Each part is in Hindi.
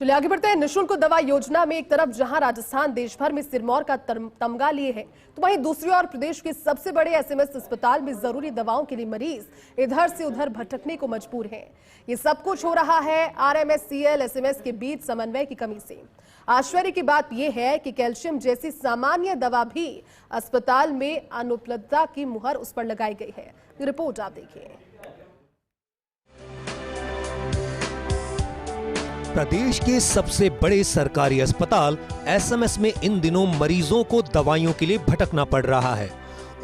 चलिए आगे बढ़ते हैं। निःशुल्क दवा योजना में एक तरफ जहां राजस्थान देश भर में सिरमौर का तमगा लिए है, तो वहीं दूसरी ओर प्रदेश के सबसे बड़े एसएमएस अस्पताल में जरूरी दवाओं के लिए मरीज इधर से उधर भटकने को मजबूर हैं। ये सब कुछ हो रहा है आरएमएससीएल एसएमएस के बीच समन्वय की कमी से। आश्चर्य की बात यह है कि कैल्शियम जैसी सामान्य दवा भी अस्पताल में अनुपलब्धता की मुहर उस पर लगाई गई है। रिपोर्ट आप देखिए। प्रदेश के सबसे बड़े सरकारी अस्पताल एसएमएस में इन दिनों मरीजों को दवाइयों के लिए भटकना पड़ रहा है।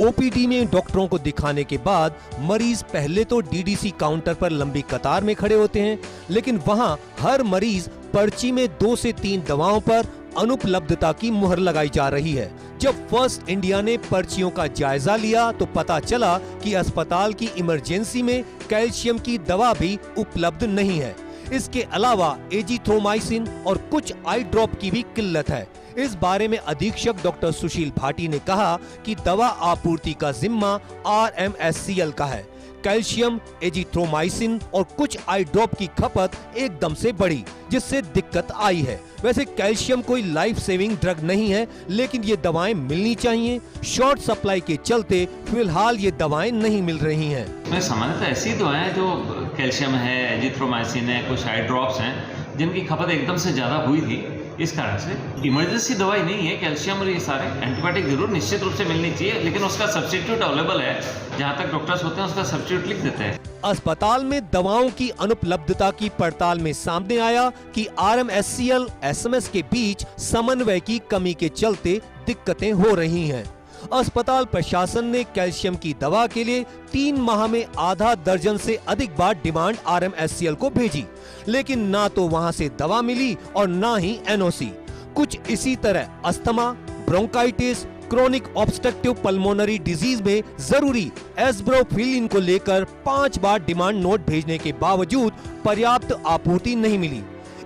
ओपीडी में डॉक्टरों को दिखाने के बाद मरीज पहले तो डीडीसी काउंटर पर लंबी कतार में खड़े होते हैं, लेकिन वहां हर मरीज पर्ची में 2 से 3 दवाओं पर अनुपलब्धता की मुहर लगाई जा रही है। जब फर्स्ट इंडिया ने पर्चियों का जायजा लिया तो पता चला कि अस्पताल की इमरजेंसी में कैल्शियम की दवा भी उपलब्ध नहीं है। इसके अलावा एजिथ्रोमाइसिन और कुछ आई ड्रॉप की भी किल्लत है। इस बारे में अधीक्षक डॉक्टर सुशील भाटी ने कहा कि दवा आपूर्ति का जिम्मा आरएमएससीएल का है। कैल्शियम, एजिथ्रोमाइसिन और कुछ आई ड्रॉप की खपत एकदम से बढ़ी, जिससे दिक्कत आई है। वैसे कैल्शियम कोई लाइफ सेविंग ड्रग नहीं है, लेकिन ये दवाएं मिलनी चाहिए। शॉर्ट सप्लाई के चलते फिलहाल ये दवाएं नहीं मिल रही हैं। मैं सामान्यतः ऐसी दवाएं जो कैल्शियम है, एजिथ्रोमाइसिन है, कुछ आई ड्रॉप्स हैं, जिनकी खपत एकदम से ज़्यादा हुई थी। इस कारण से इमरजेंसी दवाई नहीं है कैल्शियम और ये सारे एंटीबायोटिक जरूर निश्चित रूप से मिलनी चाहिए, लेकिन उसका सब्स्टिट्यूट अवेलेबल है। जहां तक डॉक्टर्स होते हैं उसका सब्स्टिट्यूट लिख देते हैं। अस्पताल में दवाओं की अनुपलब्धता की पड़ताल में सामने आया कि आरएमएससीएल एसएमएस के बीच समन्वय की कमी के चलते दिक्कतें हो रही हैं। अस्पताल प्रशासन ने कैल्शियम की दवा के लिए 3 माह में आधा दर्जन से अधिक बार डिमांड आरएमएससीएल को भेजी, लेकिन ना तो वहां से दवा मिली और ना ही एनओसी। कुछ इसी तरह asthma, bronchitis, chronic obstructive pulmonary disease में जरूरी एस्ब्रोफिलिन को लेकर 5 बार डिमांड नोट भेजने के बावजूद पर्याप्त आपूर्ति नहीं मिली।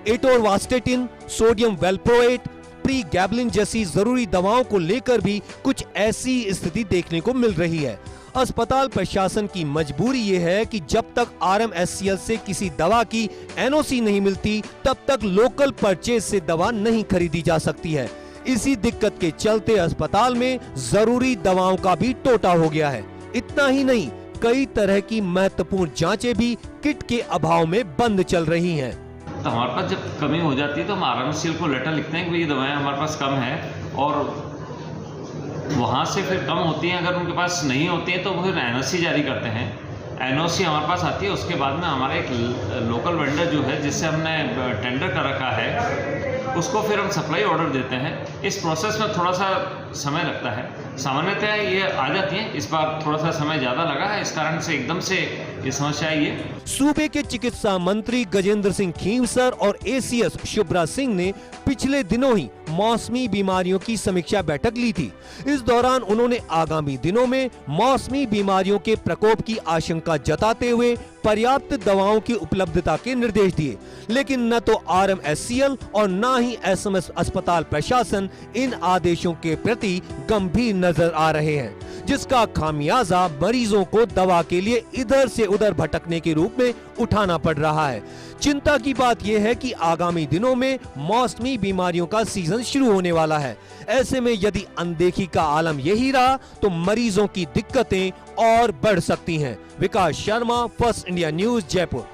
एटोरवास्टेटिन, सोडियम वेल्प्रोएट, प्रीगैबलिन जैसी जरूरी दवाओं को लेकर भी कुछ ऐसी स्थिति देखने को मिल रही है। अस्पताल प्रशासन की मजबूरी ये है कि जब तक आरएमएससीएल से किसी दवा की एनओसी नहीं मिलती, तब तक लोकल परचेज से दवा नहीं खरीदी जा सकती है। इसी दिक्कत के चलते अस्पताल में जरूरी दवाओं का भी टोटा हो गया है। इतना ही नहीं, कई तरह की महत्वपूर्ण जांचें भी किट के अभाव में बंद चल रही हैं। तो हमारे पास जब कमी हो जाती है तो हम आरएमएससीएल को लेटर लिखते हैं कि ये दवाएं हमारे पास कम है, और वहाँ से फिर कम होती हैं। अगर उनके पास नहीं होती हैं तो वो फिर एनओसी जारी करते हैं। एनओसी हमारे पास आती है, उसके बाद में हमारा एक लोकल वेंडर जो है जिससे हमने टेंडर कर रखा है, उसको फिर हम सप्लाई ऑर्डर देते हैं। इस प्रोसेस में थोड़ा सा समय लगता है। सामान्यतः ये आ जाती हैं, इस बार थोड़ा सा समय ज़्यादा लगा है, इस कारण से एकदम से ये समस्या आई है। सूबे के चिकित्सा मंत्री गजेंद्र सिंह खींवसर और एसीएस शुभ्रा सिंह ने पिछले दिनों ही मौसमी बीमारियों की समीक्षा बैठक ली थी। इस दौरान उन्होंने आगामी दिनों में मौसमी बीमारियों के प्रकोप की आशंका जताते हुए पर्याप्त दवाओं की उपलब्धता के निर्देश दिए, लेकिन न तो आरएमएससीएल और न ही एसएमएस अस्पताल प्रशासन इन आदेशों के प्रति गंभीर नजर आ रहे हैं, जिसका खामियाजा मरीजों को दवा के लिए इधर से उधर भटकने के रूप में उठाना पड़ रहा है। चिंता की बात यह है कि आगामी दिनों में मौसमी बीमारियों का सीजन शुरू होने वाला है। ऐसे में यदि अनदेखी का आलम यही रहा तो मरीजों की दिक्कतें और बढ़ सकती हैं। Vikas Sharma, first India news, Jaipur.